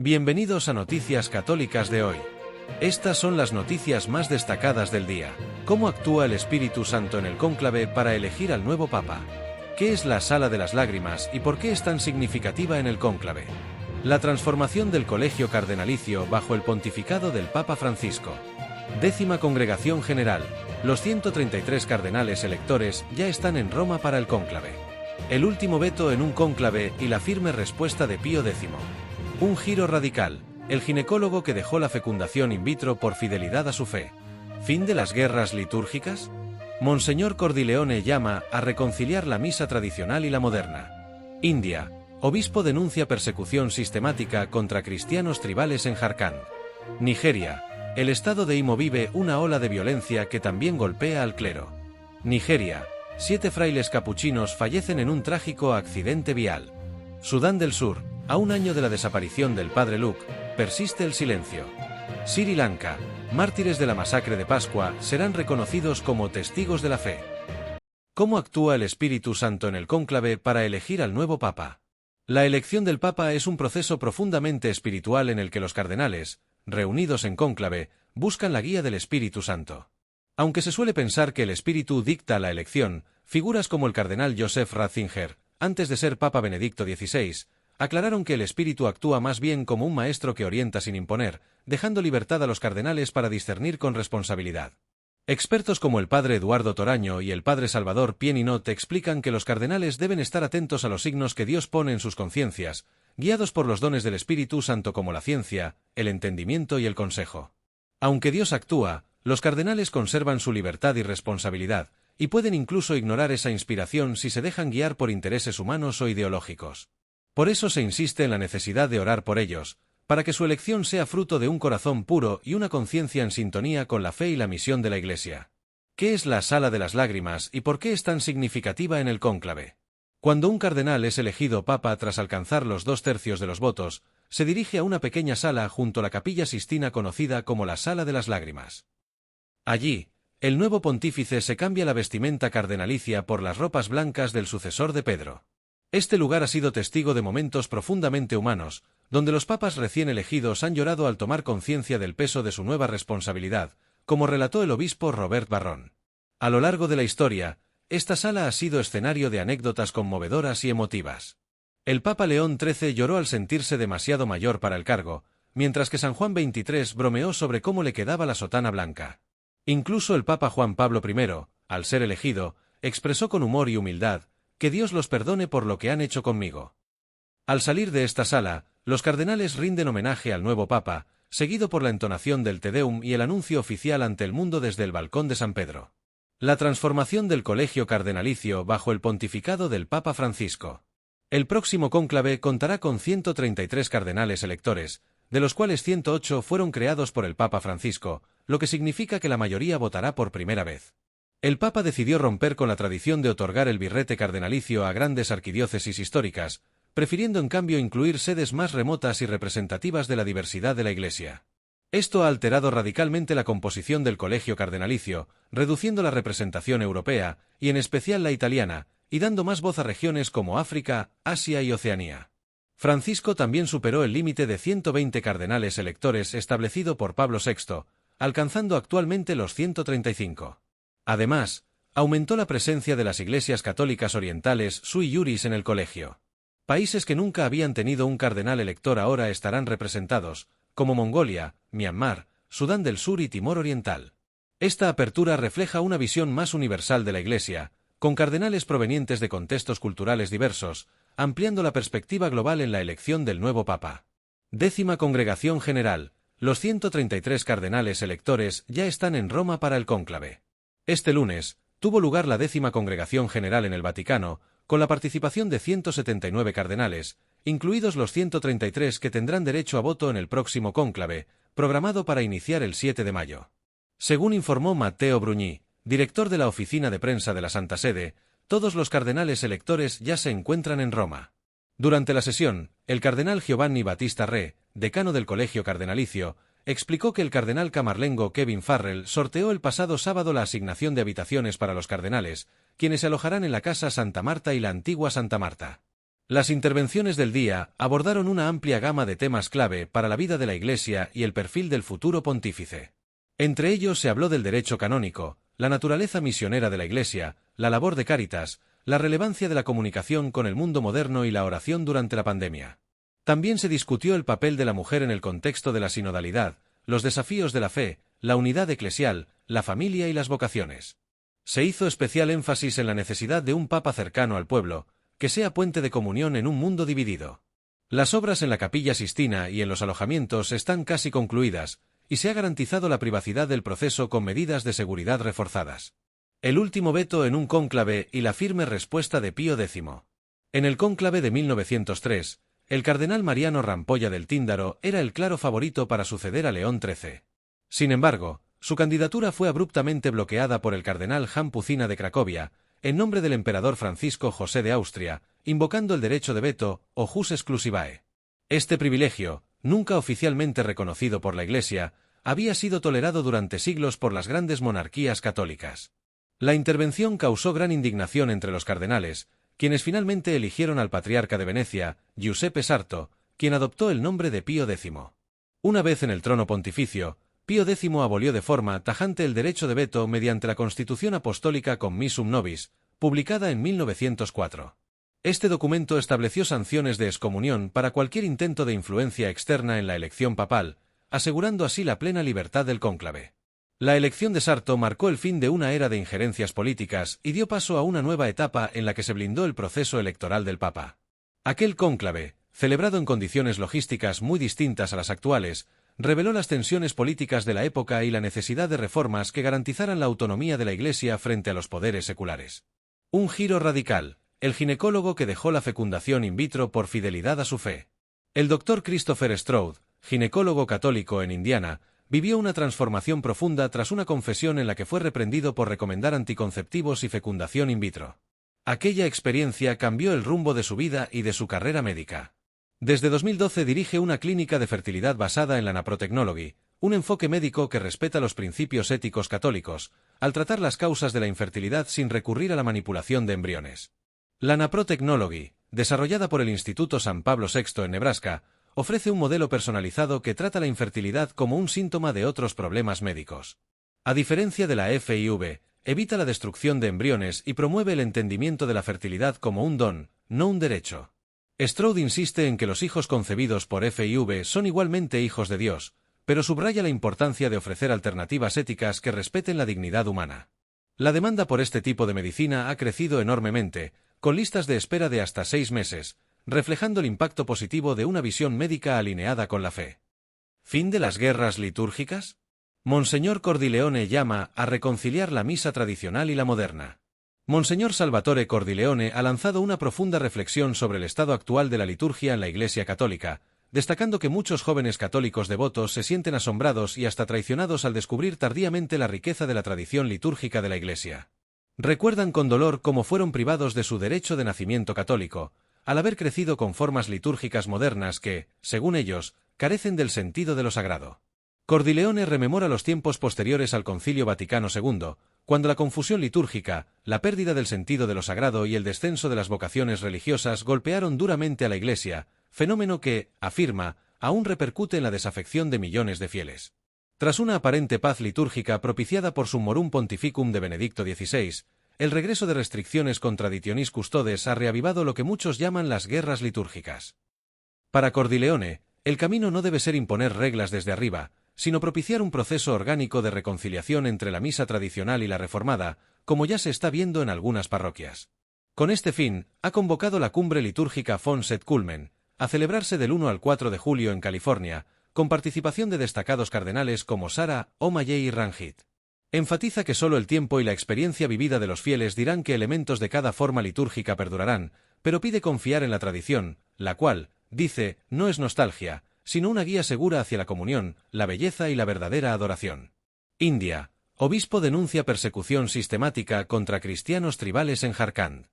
Bienvenidos a Noticias Católicas de hoy. Estas son las noticias más destacadas del día. ¿Cómo actúa el Espíritu Santo en el cónclave para elegir al nuevo Papa? ¿Qué es la Sala de las Lágrimas y por qué es tan significativa en el cónclave? La transformación del colegio cardenalicio bajo el pontificado del Papa Francisco. 10ª Congregación General. Los 133 cardenales electores ya están en Roma para el cónclave. El último veto en un cónclave y la firme respuesta de Pío X. Un giro radical. El ginecólogo que dejó la fecundación in vitro por fidelidad a su fe. ¿Fin de las guerras litúrgicas? Monseñor Cordileone llama a reconciliar la misa tradicional y la moderna. India. Obispo denuncia persecución sistemática contra cristianos tribales en Jharkhand. Nigeria. El estado de Imo vive una ola de violencia que también golpea al clero. Nigeria. 7 frailes capuchinos fallecen en un trágico accidente vial. Sudán del Sur. A un año de la desaparición del padre Luke, persiste el silencio. Sri Lanka. Mártires de la masacre de Pascua serán reconocidos como testigos de la fe. ¿Cómo actúa el Espíritu Santo en el cónclave para elegir al nuevo Papa? La elección del Papa es un proceso profundamente espiritual en el que los cardenales, reunidos en cónclave, buscan la guía del Espíritu Santo. Aunque se suele pensar que el Espíritu dicta la elección, figuras como el cardenal Joseph Ratzinger, antes de ser Papa Benedicto XVI, aclararon que el Espíritu actúa más bien como un maestro que orienta sin imponer, dejando libertad a los cardenales para discernir con responsabilidad. Expertos como el padre Eduardo Toraño y el padre Salvador Pieninot explican que los cardenales deben estar atentos a los signos que Dios pone en sus conciencias, guiados por los dones del Espíritu Santo como la ciencia, el entendimiento y el consejo. Aunque Dios actúa, los cardenales conservan su libertad y responsabilidad, y pueden incluso ignorar esa inspiración si se dejan guiar por intereses humanos o ideológicos. Por eso se insiste en la necesidad de orar por ellos, para que su elección sea fruto de un corazón puro y una conciencia en sintonía con la fe y la misión de la Iglesia. ¿Qué es la Sala de las Lágrimas y por qué es tan significativa en el cónclave? Cuando un cardenal es elegido papa tras alcanzar los 2/3 de los votos, se dirige a una pequeña sala junto a la Capilla Sistina conocida como la Sala de las Lágrimas. Allí, el nuevo pontífice se cambia la vestimenta cardenalicia por las ropas blancas del sucesor de Pedro. Este lugar ha sido testigo de momentos profundamente humanos, donde los papas recién elegidos han llorado al tomar conciencia del peso de su nueva responsabilidad, como relató el obispo Robert Barron. A lo largo de la historia, esta sala ha sido escenario de anécdotas conmovedoras y emotivas. El Papa León XIII lloró al sentirse demasiado mayor para el cargo, mientras que San Juan XXIII bromeó sobre cómo le quedaba la sotana blanca. Incluso el Papa Juan Pablo I, al ser elegido, expresó con humor y humildad: «Que Dios los perdone por lo que han hecho conmigo». Al salir de esta sala, los cardenales rinden homenaje al nuevo Papa, seguido por la entonación del Te Deum y el anuncio oficial ante el mundo desde el balcón de San Pedro. La transformación del colegio cardenalicio bajo el pontificado del Papa Francisco. El próximo cónclave contará con 133 cardenales electores, de los cuales 108 fueron creados por el Papa Francisco, lo que significa que la mayoría votará por primera vez. El Papa decidió romper con la tradición de otorgar el birrete cardenalicio a grandes arquidiócesis históricas, prefiriendo en cambio incluir sedes más remotas y representativas de la diversidad de la Iglesia. Esto ha alterado radicalmente la composición del colegio cardenalicio, reduciendo la representación europea, y en especial la italiana, y dando más voz a regiones como África, Asia y Oceanía. Francisco también superó el límite de 120 cardenales electores establecido por Pablo VI, alcanzando actualmente los 135. Además, aumentó la presencia de las iglesias católicas orientales sui iuris en el colegio. Países que nunca habían tenido un cardenal elector ahora estarán representados, como Mongolia, Myanmar, Sudán del Sur y Timor Oriental. Esta apertura refleja una visión más universal de la Iglesia, con cardenales provenientes de contextos culturales diversos, ampliando la perspectiva global en la elección del nuevo Papa. 10ª Congregación General. Los 133 cardenales electores ya están en Roma para el cónclave. Este lunes, tuvo lugar la 10ª Congregación General en el Vaticano, con la participación de 179 cardenales, incluidos los 133 que tendrán derecho a voto en el próximo cónclave, programado para iniciar el 7 de mayo. Según informó Matteo Brugni, director de la Oficina de Prensa de la Santa Sede, todos los cardenales electores ya se encuentran en Roma. Durante la sesión, el cardenal Giovanni Battista Re, decano del Colegio Cardenalicio, explicó que el cardenal camarlengo Kevin Farrell sorteó el pasado sábado la asignación de habitaciones para los cardenales, quienes se alojarán en la Casa Santa Marta y la antigua Santa Marta. Las intervenciones del día abordaron una amplia gama de temas clave para la vida de la Iglesia y el perfil del futuro pontífice. Entre ellos se habló del derecho canónico, la naturaleza misionera de la Iglesia, la labor de Cáritas, la relevancia de la comunicación con el mundo moderno y la oración durante la pandemia. También se discutió el papel de la mujer en el contexto de la sinodalidad, los desafíos de la fe, la unidad eclesial, la familia y las vocaciones. Se hizo especial énfasis en la necesidad de un papa cercano al pueblo, que sea puente de comunión en un mundo dividido. Las obras en la Capilla Sistina y en los alojamientos están casi concluidas, y se ha garantizado la privacidad del proceso con medidas de seguridad reforzadas. El último veto en un cónclave y la firme respuesta de Pío X. En el cónclave de 1903, el cardenal Mariano Rampolla del Tíndaro era el claro favorito para suceder a León XIII. Sin embargo, su candidatura fue abruptamente bloqueada por el cardenal Jan Pucina de Cracovia, en nombre del emperador Francisco José de Austria, invocando el derecho de veto, o jus exclusivae. Este privilegio, nunca oficialmente reconocido por la Iglesia, había sido tolerado durante siglos por las grandes monarquías católicas. La intervención causó gran indignación entre los cardenales, quienes finalmente eligieron al patriarca de Venecia, Giuseppe Sarto, quien adoptó el nombre de Pío X. Una vez en el trono pontificio, Pío X abolió de forma tajante el derecho de veto mediante la Constitución Apostólica con Missum Nobis, publicada en 1904. Este documento estableció sanciones de excomunión para cualquier intento de influencia externa en la elección papal, asegurando así la plena libertad del cónclave. La elección de Sarto marcó el fin de una era de injerencias políticas y dio paso a una nueva etapa en la que se blindó el proceso electoral del Papa. Aquel cónclave, celebrado en condiciones logísticas muy distintas a las actuales, reveló las tensiones políticas de la época y la necesidad de reformas que garantizaran la autonomía de la Iglesia frente a los poderes seculares. Un giro radical, el ginecólogo que dejó la fecundación in vitro por fidelidad a su fe. El doctor Christopher Stroud, ginecólogo católico en Indiana, vivió una transformación profunda tras una confesión en la que fue reprendido por recomendar anticonceptivos y fecundación in vitro. Aquella experiencia cambió el rumbo de su vida y de su carrera médica. Desde 2012 dirige una clínica de fertilidad basada en la naprotechnology, un enfoque médico que respeta los principios éticos católicos, al tratar las causas de la infertilidad sin recurrir a la manipulación de embriones. La naprotechnology, desarrollada por el Instituto San Pablo VI en Nebraska, ofrece un modelo personalizado que trata la infertilidad como un síntoma de otros problemas médicos. A diferencia de la FIV, evita la destrucción de embriones y promueve el entendimiento de la fertilidad como un don, no un derecho. Stroud insiste en que los hijos concebidos por FIV son igualmente hijos de Dios, pero subraya la importancia de ofrecer alternativas éticas que respeten la dignidad humana. La demanda por este tipo de medicina ha crecido enormemente, con listas de espera de hasta 6 meses, reflejando el impacto positivo de una visión médica alineada con la fe. ¿Fin de las guerras litúrgicas? Monseñor Cordileone llama a reconciliar la misa tradicional y la moderna. Monseñor Salvatore Cordileone ha lanzado una profunda reflexión sobre el estado actual de la liturgia en la Iglesia Católica, destacando que muchos jóvenes católicos devotos se sienten asombrados y hasta traicionados al descubrir tardíamente la riqueza de la tradición litúrgica de la Iglesia. Recuerdan con dolor cómo fueron privados de su derecho de nacimiento católico, al haber crecido con formas litúrgicas modernas que, según ellos, carecen del sentido de lo sagrado. Cordileone rememora los tiempos posteriores al Concilio Vaticano II, cuando la confusión litúrgica, la pérdida del sentido de lo sagrado y el descenso de las vocaciones religiosas golpearon duramente a la Iglesia, fenómeno que, afirma, aún repercute en la desafección de millones de fieles. Tras una aparente paz litúrgica propiciada por Summorum Pontificum de Benedicto XVI, el regreso de restricciones contra Traditionis Custodes ha reavivado lo que muchos llaman las guerras litúrgicas. Para Cordileone, el camino no debe ser imponer reglas desde arriba, sino propiciar un proceso orgánico de reconciliación entre la misa tradicional y la reformada, como ya se está viendo en algunas parroquias. Con este fin, ha convocado la cumbre litúrgica Fons et Culmen, a celebrarse del 1 al 4 de julio en California, con participación de destacados cardenales como Sarah O'Malley y Ranjit. Enfatiza que solo el tiempo y la experiencia vivida de los fieles dirán qué elementos de cada forma litúrgica perdurarán, pero pide confiar en la tradición, la cual, dice, no es nostalgia, sino una guía segura hacia la comunión, la belleza y la verdadera adoración. India. Obispo denuncia persecución sistemática contra cristianos tribales en Jharkhand.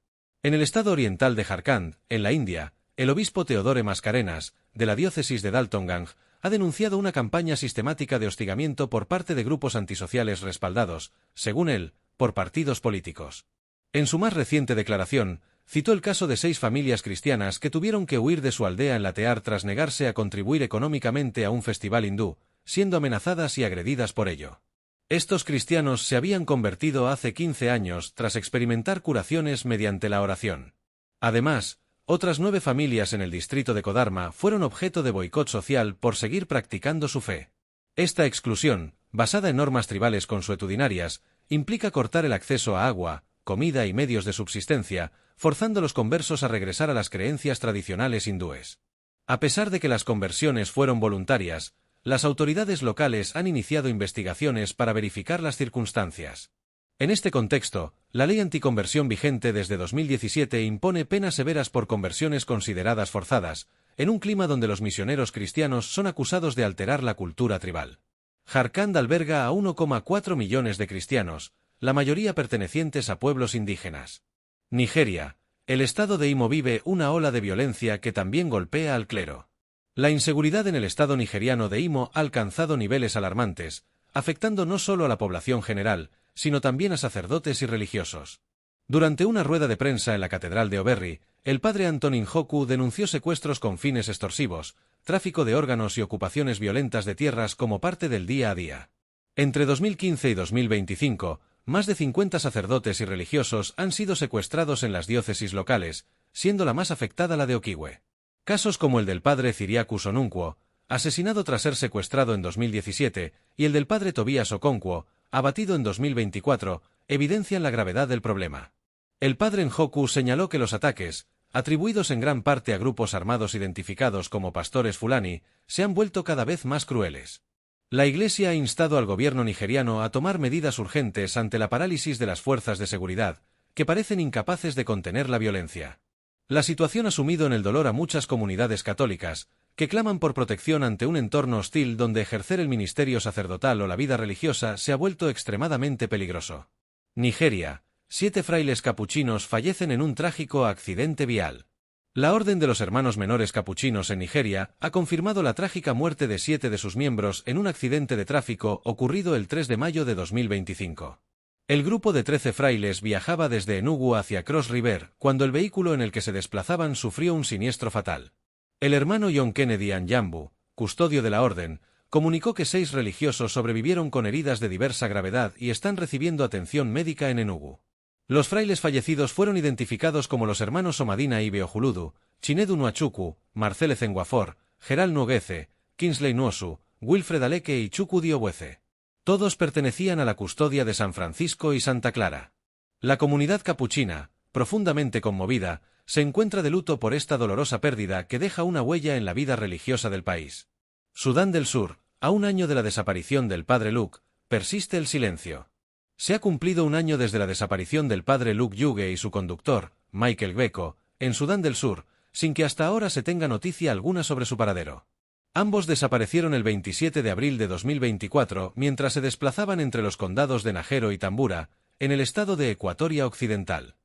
En el estado oriental de Jharkhand, en la India, el obispo Teodore Mascarenas, de la diócesis de Daltongang, ha denunciado una campaña sistemática de hostigamiento por parte de grupos antisociales respaldados, según él, por partidos políticos. En su más reciente declaración, citó el caso de 6 familias cristianas que tuvieron que huir de su aldea en Latear tras negarse a contribuir económicamente a un festival hindú, siendo amenazadas y agredidas por ello. Estos cristianos se habían convertido hace 15 años tras experimentar curaciones mediante la oración. Además, otras 9 familias en el distrito de Kodarma fueron objeto de boicot social por seguir practicando su fe. Esta exclusión, basada en normas tribales consuetudinarias, implica cortar el acceso a agua, comida y medios de subsistencia, forzando a los conversos a regresar a las creencias tradicionales hindúes. A pesar de que las conversiones fueron voluntarias, las autoridades locales han iniciado investigaciones para verificar las circunstancias. En este contexto, la ley anticonversión vigente desde 2017 impone penas severas por conversiones consideradas forzadas, en un clima donde los misioneros cristianos son acusados de alterar la cultura tribal. Jharkhand alberga a 1,4 millones de cristianos, la mayoría pertenecientes a pueblos indígenas. Nigeria. El estado de Imo vive una ola de violencia que también golpea al clero. La inseguridad en el estado nigeriano de Imo ha alcanzado niveles alarmantes, afectando no solo a la población general, sino también a sacerdotes y religiosos. Durante una rueda de prensa en la catedral de Owerri, el padre Anthony Njoku denunció secuestros con fines extorsivos, tráfico de órganos y ocupaciones violentas de tierras como parte del día a día. Entre 2015 y 2025, más de 50 sacerdotes y religiosos han sido secuestrados en las diócesis locales, siendo la más afectada la de Okigwe. Casos como el del padre Ciriacus Onunkwo, asesinado tras ser secuestrado en 2017, y el del padre Tobías Okonkwo, abatido en 2024, evidencian la gravedad del problema. El padre Njoku señaló que los ataques, atribuidos en gran parte a grupos armados identificados como pastores fulani, se han vuelto cada vez más crueles. La Iglesia ha instado al gobierno nigeriano a tomar medidas urgentes ante la parálisis de las fuerzas de seguridad, que parecen incapaces de contener la violencia. La situación ha sumido en el dolor a muchas comunidades católicas, que claman por protección ante un entorno hostil donde ejercer el ministerio sacerdotal o la vida religiosa se ha vuelto extremadamente peligroso. Nigeria. 7 frailes capuchinos fallecen en un trágico accidente vial. La Orden de los Hermanos Menores Capuchinos en Nigeria ha confirmado la trágica muerte de 7 de sus miembros en un accidente de tráfico ocurrido el 3 de mayo de 2025. El grupo de 13 frailes viajaba desde Enugu hacia Cross River cuando el vehículo en el que se desplazaban sufrió un siniestro fatal. El hermano John Kennedy Anjambu, custodio de la orden, comunicó que 6 religiosos sobrevivieron con heridas de diversa gravedad y están recibiendo atención médica en Enugu. Los frailes fallecidos fueron identificados como los hermanos Somadina y Beojuludu, Chinedu Nwachukwu, Marcele Zenguafor, Geral Nugueze, Kingsley Nwosu, Wilfred Aleke y Chukwu Diogbueze. Todos pertenecían a la custodia de San Francisco y Santa Clara. La comunidad capuchina, profundamente conmovida, se encuentra de luto por esta dolorosa pérdida que deja una huella en la vida religiosa del país. Sudán del Sur. A un año de la desaparición del padre Luke, persiste el silencio. Se ha cumplido un año desde la desaparición del padre Luke Yuge y su conductor, Michael Gbeko, en Sudán del Sur, sin que hasta ahora se tenga noticia alguna sobre su paradero. Ambos desaparecieron el 27 de abril de 2024 mientras se desplazaban entre los condados de Najero y Tambura, en el estado de Ecuatoria Occidental.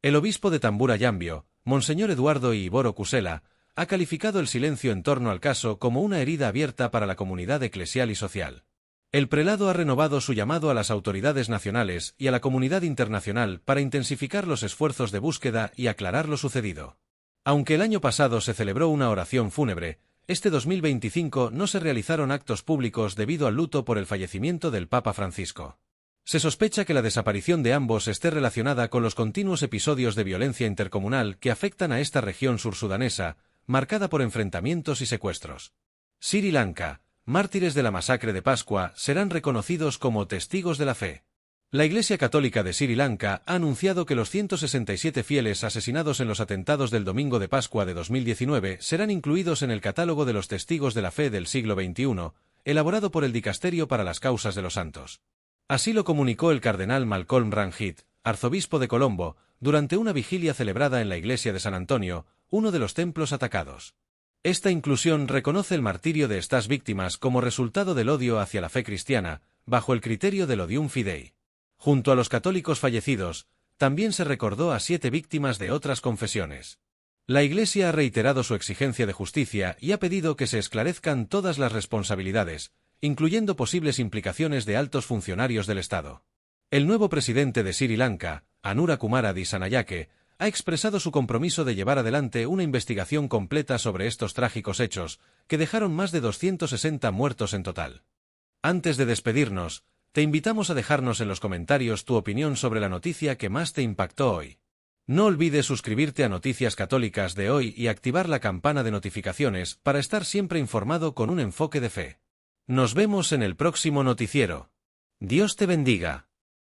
El obispo de Tambura Yambio, Monseñor Eduardo Iboro Kusela, ha calificado el silencio en torno al caso como una herida abierta para la comunidad eclesial y social. El prelado ha renovado su llamado a las autoridades nacionales y a la comunidad internacional para intensificar los esfuerzos de búsqueda y aclarar lo sucedido. Aunque el año pasado se celebró una oración fúnebre, este 2025 no se realizaron actos públicos debido al luto por el fallecimiento del Papa Francisco. Se sospecha que la desaparición de ambos esté relacionada con los continuos episodios de violencia intercomunal que afectan a esta región sursudanesa, marcada por enfrentamientos y secuestros. Sri Lanka. Mártires de la masacre de Pascua serán reconocidos como testigos de la fe. La Iglesia Católica de Sri Lanka ha anunciado que los 167 fieles asesinados en los atentados del domingo de Pascua de 2019 serán incluidos en el catálogo de los testigos de la fe del siglo XXI, elaborado por el Dicasterio para las Causas de los Santos. Así lo comunicó el cardenal Malcolm Ranjit, arzobispo de Colombo, durante una vigilia celebrada en la iglesia de San Antonio, uno de los templos atacados. Esta inclusión reconoce el martirio de estas víctimas como resultado del odio hacia la fe cristiana, bajo el criterio del odium fidei. Junto a los católicos fallecidos, también se recordó a 7 víctimas de otras confesiones. La Iglesia ha reiterado su exigencia de justicia y ha pedido que se esclarezcan todas las responsabilidades, incluyendo posibles implicaciones de altos funcionarios del Estado. El nuevo presidente de Sri Lanka, Anura Kumara Dissanayake, ha expresado su compromiso de llevar adelante una investigación completa sobre estos trágicos hechos, que dejaron más de 260 muertos en total. Antes de despedirnos, te invitamos a dejarnos en los comentarios tu opinión sobre la noticia que más te impactó hoy. No olvides suscribirte a Noticias Católicas de hoy y activar la campana de notificaciones para estar siempre informado con un enfoque de fe. Nos vemos en el próximo noticiero. Dios te bendiga.